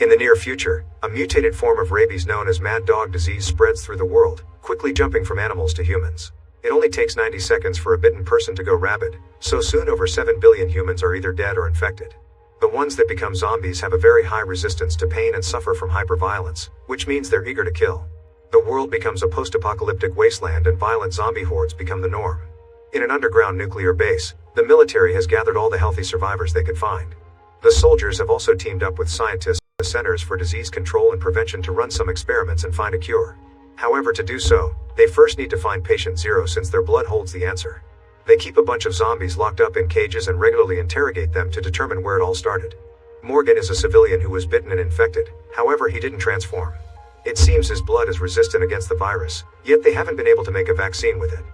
In the near future, a mutated form of rabies known as mad dog disease spreads through the world, quickly jumping from animals to humans. It only takes 90 seconds for a bitten person to go rabid, so soon over 7 billion humans are either dead or infected. The ones that become zombies have a very high resistance to pain and suffer from hyperviolence, which means they're eager to kill. The world becomes a post-apocalyptic wasteland and violent zombie hordes become the norm. In an underground nuclear base, the military has gathered all the healthy survivors they could find. The soldiers have also teamed up with scientists at the Centers for Disease Control and Prevention to run some experiments and find a cure. However, to do so, they first need to find patient zero since their blood holds the answer. They keep a bunch of zombies locked up in cages and regularly interrogate them to determine where it all started. Morgan is a civilian who was bitten and infected, however he didn't transform. It seems his blood is resistant against the virus, yet they haven't been able to make a vaccine with it.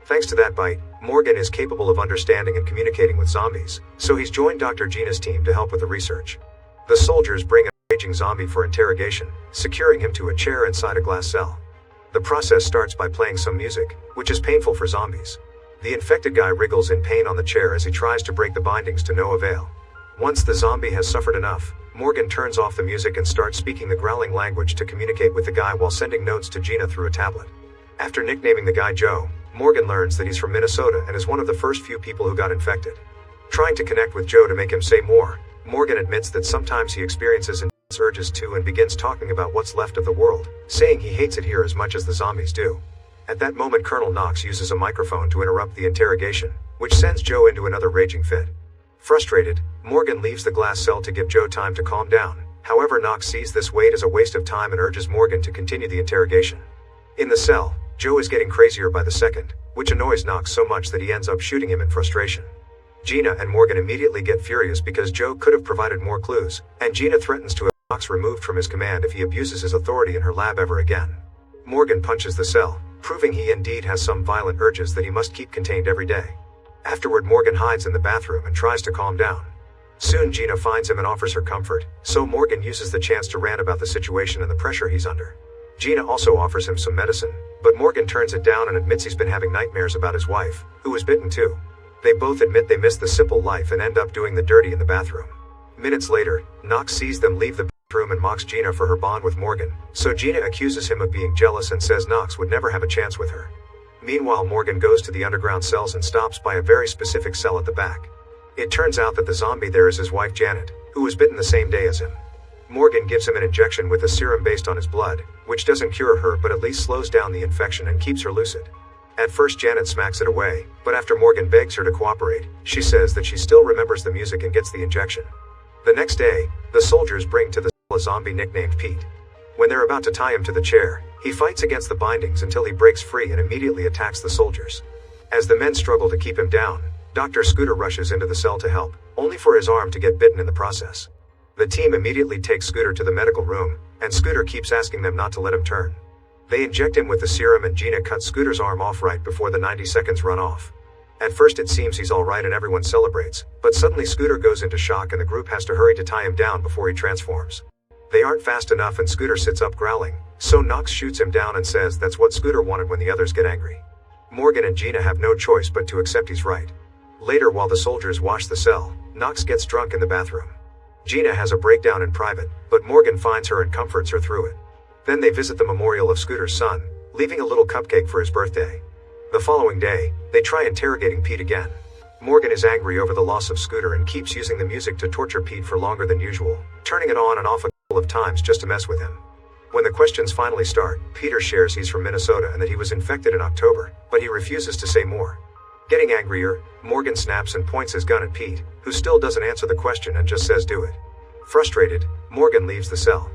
Thanks to that bite, Morgan is capable of understanding and communicating with zombies, so he's joined Dr. Gina's team to help with the research. The soldiers bring a raging zombie for interrogation, securing him to a chair inside a glass cell. The process starts by playing some music, which is painful for zombies. The infected guy wriggles in pain on the chair as he tries to break the bindings to no avail. Once the zombie has suffered enough, Morgan turns off the music and starts speaking the growling language to communicate with the guy while sending notes to Gina through a tablet. After nicknaming the guy Joe, Morgan learns that he's from Minnesota and is one of the first few people who got infected. Trying to connect with Joe to make him say more, Morgan admits that sometimes he experiences intense urges too and begins talking about what's left of the world, saying he hates it here as much as the zombies do. At that moment, Colonel Knox uses a microphone to interrupt the interrogation, which sends Joe into another raging fit. Frustrated, Morgan leaves the glass cell to give Joe time to calm down. However, Knox sees this wait as a waste of time and urges Morgan to continue the interrogation. In the cell, Joe is getting crazier by the second, which annoys Knox so much that he ends up shooting him in frustration. Gina and Morgan immediately get furious because Joe could have provided more clues, and Gina threatens to have Knox removed from his command if he abuses his authority in her lab ever again. Morgan punches the cell, proving he indeed has some violent urges that he must keep contained every day. Afterward, Morgan hides in the bathroom and tries to calm down. Soon Gina finds him and offers her comfort, so Morgan uses the chance to rant about the situation and the pressure he's under. Gina also offers him some medicine, but Morgan turns it down and admits he's been having nightmares about his wife, who was bitten too. They both admit they miss the simple life and end up doing the dirty in the bathroom. Minutes later, Knox sees them leave the bathroom and mocks Gina for her bond with Morgan, so Gina accuses him of being jealous and says Knox would never have a chance with her. Meanwhile, Morgan goes to the underground cells and stops by a very specific cell at the back. It turns out that the zombie there is his wife Janet, who was bitten the same day as him. Morgan gives him an injection with a serum based on his blood, which doesn't cure her but at least slows down the infection and keeps her lucid. At first Janet smacks it away, but after Morgan begs her to cooperate, she says that she still remembers the music and gets the injection. The next day, the soldiers bring to the cell a zombie nicknamed Pete. When they're about to tie him to the chair, he fights against the bindings until he breaks free and immediately attacks the soldiers. As the men struggle to keep him down, Dr. Scooter rushes into the cell to help, only for his arm to get bitten in the process. The team immediately takes Scooter to the medical room, and Scooter keeps asking them not to let him turn. They inject him with the serum and Gina cuts Scooter's arm off right before the 90 seconds run off. At first it seems he's alright and everyone celebrates, but suddenly Scooter goes into shock and the group has to hurry to tie him down before he transforms. They aren't fast enough and Scooter sits up growling, so Knox shoots him down and says that's what Scooter wanted when the others get angry. Morgan and Gina have no choice but to accept he's right. Later, while the soldiers wash the cell, Knox gets drunk in the bathroom. Gina has a breakdown in private, but Morgan finds her and comforts her through it. Then they visit the memorial of Scooter's son, leaving a little cupcake for his birthday. The following day, they try interrogating Pete again. Morgan is angry over the loss of Scooter and keeps using the music to torture Pete for longer than usual, turning it on and off a couple of times just to mess with him. When the questions finally start, Peter shares he's from Minnesota and that he was infected in October, but he refuses to say more. Getting angrier, Morgan snaps and points his gun at Pete, who still doesn't answer the question and just says do it. Frustrated, Morgan leaves the cell.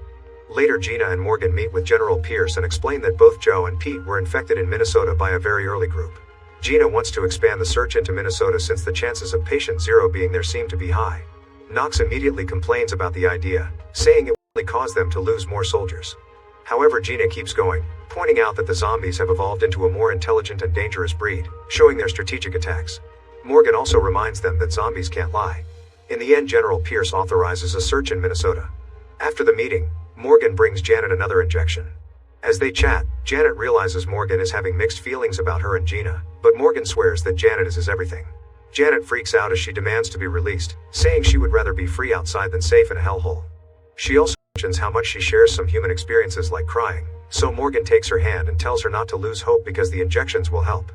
Later, Gina and Morgan meet with General Pierce and explain that both Joe and Pete were infected in Minnesota by a very early group. Gina wants to expand the search into Minnesota since the chances of patient zero being there seem to be high. Knox immediately complains about the idea, saying it will only cause them to lose more soldiers. However, Gina keeps going, pointing out that the zombies have evolved into a more intelligent and dangerous breed, showing their strategic attacks. Morgan also reminds them that zombies can't lie. In the end, General Pierce authorizes a search in Minnesota. After the meeting, Morgan brings Janet another injection. As they chat, Janet realizes Morgan is having mixed feelings about her and Gina, but Morgan swears that Janet is his everything. Janet freaks out as she demands to be released, saying she would rather be free outside than safe in a hellhole. She also mentions how much she shares some human experiences like crying, so Morgan takes her hand and tells her not to lose hope because the injections will help.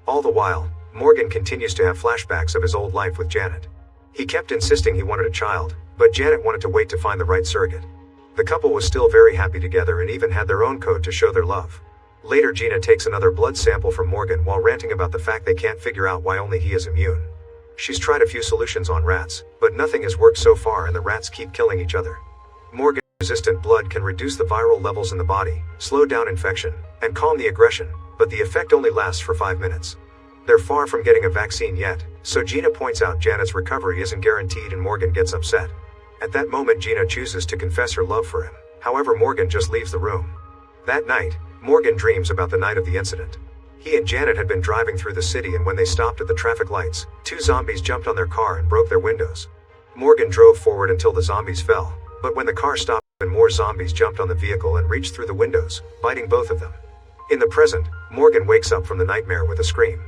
All the while, Morgan continues to have flashbacks of his old life with Janet. He kept insisting he wanted a child, but Janet wanted to wait to find the right surrogate. The couple was still very happy together and even had their own code to show their love. Later, Gina takes another blood sample from Morgan while ranting about the fact they can't figure out why only he is immune. She's tried a few solutions on rats, but nothing has worked so far and the rats keep killing each other. Morgan-resistant blood can reduce the viral levels in the body, slow down infection, and calm the aggression, but the effect only lasts for 5 minutes. They're far from getting a vaccine yet, so Gina points out Janet's recovery isn't guaranteed and Morgan gets upset. At that moment, Gina chooses to confess her love for him. However, Morgan just leaves the room. That night, Morgan dreams about the night of the incident. He and Janet had been driving through the city and when they stopped at the traffic lights, 2 zombies jumped on their car and broke their windows. Morgan drove forward until the zombies fell, but when the car stopped, even more zombies jumped on the vehicle and reached through the windows, biting both of them. In the present, Morgan wakes up from the nightmare with a scream.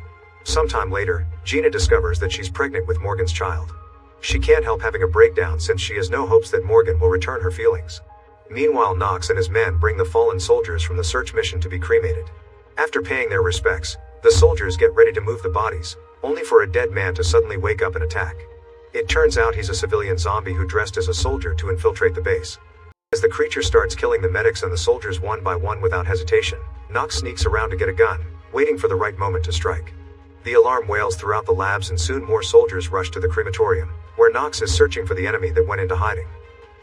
Sometime later, Gina discovers that she's pregnant with Morgan's child. She can't help having a breakdown since she has no hopes that Morgan will return her feelings. Meanwhile, Knox and his men bring the fallen soldiers from the search mission to be cremated. After paying their respects, the soldiers get ready to move the bodies, only for a dead man to suddenly wake up and attack. It turns out he's a civilian zombie who dressed as a soldier to infiltrate the base. As the creature starts killing the medics and the soldiers one by one without hesitation, Knox sneaks around to get a gun, waiting for the right moment to strike. The alarm wails throughout the labs and soon more soldiers rush to the crematorium, where Knox is searching for the enemy that went into hiding.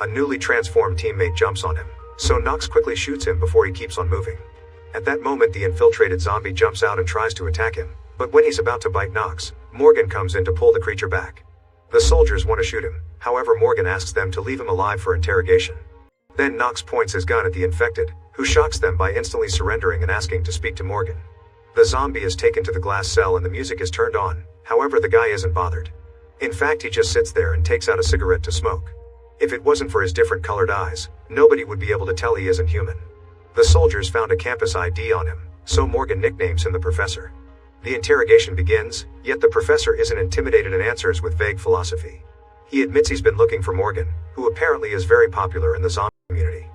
A newly transformed teammate jumps on him, so Knox quickly shoots him before he keeps on moving. At that moment, the infiltrated zombie jumps out and tries to attack him, but when he's about to bite Knox, Morgan comes in to pull the creature back. The soldiers want to shoot him, however Morgan asks them to leave him alive for interrogation. Then Knox points his gun at the infected, who shocks them by instantly surrendering and asking to speak to Morgan. The zombie is taken to the glass cell and the music is turned on, however the guy isn't bothered. In fact, he just sits there and takes out a cigarette to smoke. If it wasn't for his different colored eyes, nobody would be able to tell he isn't human. The soldiers found a campus ID on him, so Morgan nicknames him the Professor. The interrogation begins, yet the Professor isn't intimidated and answers with vague philosophy. He admits he's been looking for Morgan, who apparently is very popular in the zombie community.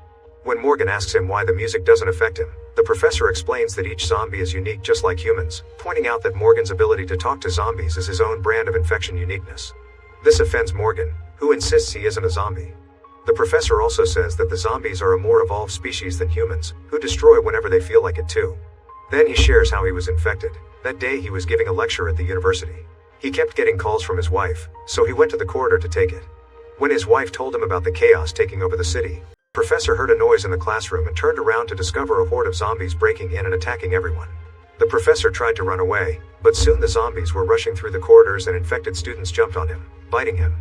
When Morgan asks him why the music doesn't affect him, the Professor explains that each zombie is unique just like humans, pointing out that Morgan's ability to talk to zombies is his own brand of infection uniqueness. This offends Morgan, who insists he isn't a zombie. The Professor also says that the zombies are a more evolved species than humans, who destroy whenever they feel like it too. Then he shares how he was infected. That day he was giving a lecture at the university. He kept getting calls from his wife, so he went to the corridor to take it. When his wife told him about the chaos taking over the city, the Professor heard a noise in the classroom and turned around to discover a horde of zombies breaking in and attacking everyone. The Professor tried to run away, but soon the zombies were rushing through the corridors and infected students jumped on him, biting him.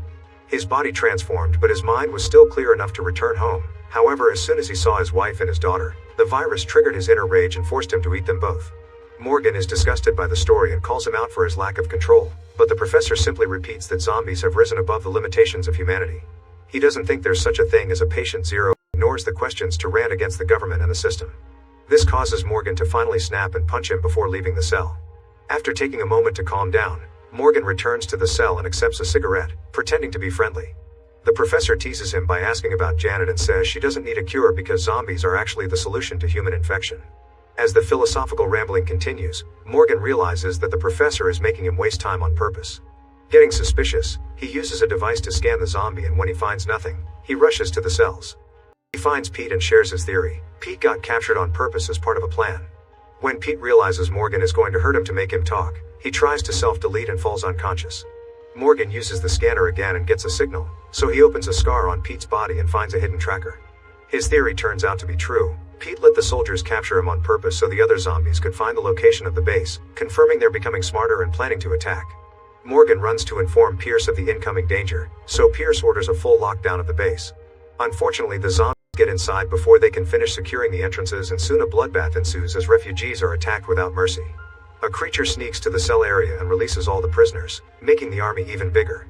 His body transformed, but his mind was still clear enough to return home. However, as soon as he saw his wife and his daughter, the virus triggered his inner rage and forced him to eat them both. Morgan is disgusted by the story and calls him out for his lack of control, but the Professor simply repeats that zombies have risen above the limitations of humanity. He doesn't think there's such a thing as a patient zero, and ignores the questions to rant against the government and the system. This causes Morgan to finally snap and punch him before leaving the cell. After taking a moment to calm down, Morgan returns to the cell and accepts a cigarette, pretending to be friendly. The Professor teases him by asking about Janet and says she doesn't need a cure because zombies are actually the solution to human infection. As the philosophical rambling continues, Morgan realizes that the Professor is making him waste time on purpose. Getting suspicious, he uses a device to scan the zombie and when he finds nothing, he rushes to the cells. He finds Pete and shares his theory. Pete got captured on purpose as part of a plan. When Pete realizes Morgan is going to hurt him to make him talk, he tries to self-delete and falls unconscious. Morgan uses the scanner again and gets a signal, so he opens a scar on Pete's body and finds a hidden tracker. His theory turns out to be true. Pete let the soldiers capture him on purpose so the other zombies could find the location of the base, confirming they're becoming smarter and planning to attack. Morgan runs to inform Pierce of the incoming danger, so Pierce orders a full lockdown of the base. Unfortunately, the zombies get inside before they can finish securing the entrances and soon a bloodbath ensues as refugees are attacked without mercy. A creature sneaks to the cell area and releases all the prisoners, making the army even bigger.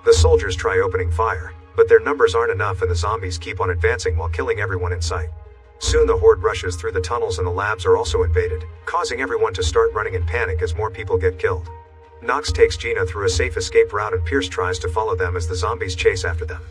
The soldiers try opening fire, but their numbers aren't enough and the zombies keep on advancing while killing everyone in sight. Soon the horde rushes through the tunnels and the labs are also invaded, causing everyone to start running in panic as more people get killed. Knox takes Gina through a safe escape route and Pierce tries to follow them as the zombies chase after them.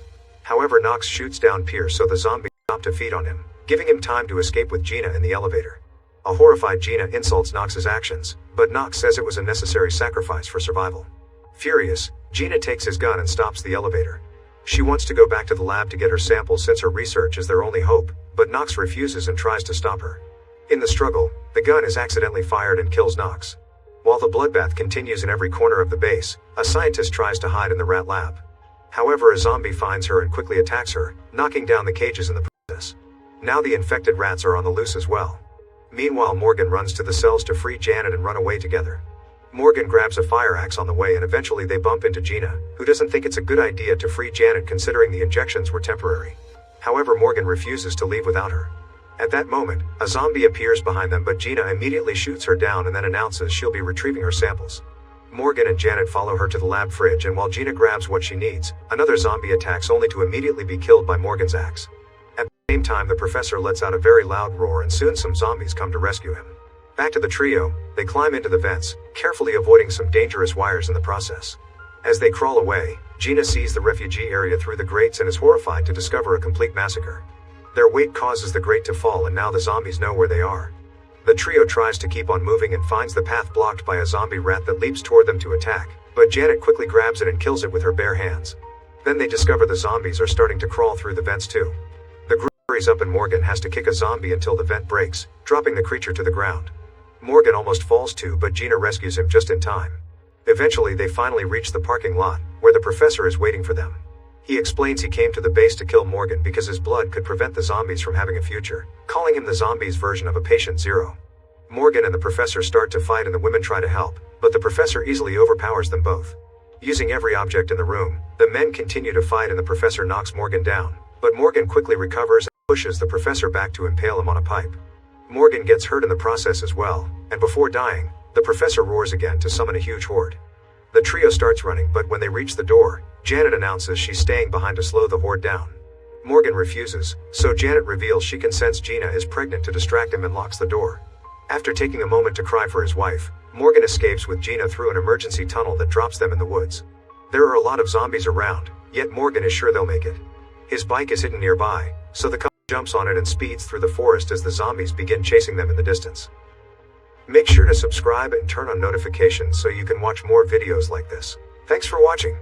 However, Knox shoots down Pierce so the zombies stop to feed on him, giving him time to escape with Gina in the elevator. A horrified Gina insults Knox's actions, but Knox says it was a necessary sacrifice for survival. Furious, Gina takes his gun and stops the elevator. She wants to go back to the lab to get her samples since her research is their only hope, but Knox refuses and tries to stop her. In the struggle, the gun is accidentally fired and kills Knox. While the bloodbath continues in every corner of the base, a scientist tries to hide in the rat lab. However, a zombie finds her and quickly attacks her, knocking down the cages in the process. Now the infected rats are on the loose as well. Meanwhile, Morgan runs to the cells to free Janet and run away together. Morgan grabs a fire axe on the way and eventually they bump into Gina, who doesn't think it's a good idea to free Janet considering the injections were temporary. However, Morgan refuses to leave without her. At that moment, a zombie appears behind them, but Gina immediately shoots her down and then announces she'll be retrieving her samples. Morgan and Janet follow her to the lab fridge, and while Gina grabs what she needs, another zombie attacks only to immediately be killed by Morgan's axe. At the same time, the professor lets out a very loud roar and soon some zombies come to rescue him. Back to the trio, they climb into the vents, carefully avoiding some dangerous wires in the process. As they crawl away, Gina sees the refugee area through the grates and is horrified to discover a complete massacre. Their weight causes the grate to fall and now the zombies know where they are. The trio tries to keep on moving and finds the path blocked by a zombie rat that leaps toward them to attack, but Janet quickly grabs it and kills it with her bare hands. Then they discover the zombies are starting to crawl through the vents too. The group hurries up and Morgan has to kick a zombie until the vent breaks, dropping the creature to the ground. Morgan almost falls too, but Gina rescues him just in time. Eventually they finally reach the parking lot, where the professor is waiting for them. He explains he came to the base to kill Morgan because his blood could prevent the zombies from having a future, calling him the zombies' version of a patient zero. Morgan and the professor start to fight and the women try to help, but the professor easily overpowers them both. Using every object in the room, the men continue to fight and the professor knocks Morgan down, but Morgan quickly recovers and pushes the professor back to impale him on a pipe. Morgan gets hurt in the process as well, and before dying, the professor roars again to summon a huge horde. The trio starts running, but when they reach the door, Janet announces she's staying behind to slow the horde down. Morgan refuses, so Janet reveals she can sense Gina is pregnant to distract him and locks the door. After taking a moment to cry for his wife, Morgan escapes with Gina through an emergency tunnel that drops them in the woods. There are a lot of zombies around, yet Morgan is sure they'll make it. His bike is hidden nearby, so the couple jumps on it and speeds through the forest as the zombies begin chasing them in the distance. Make sure to subscribe and turn on notifications so you can watch more videos like this. Thanks for watching.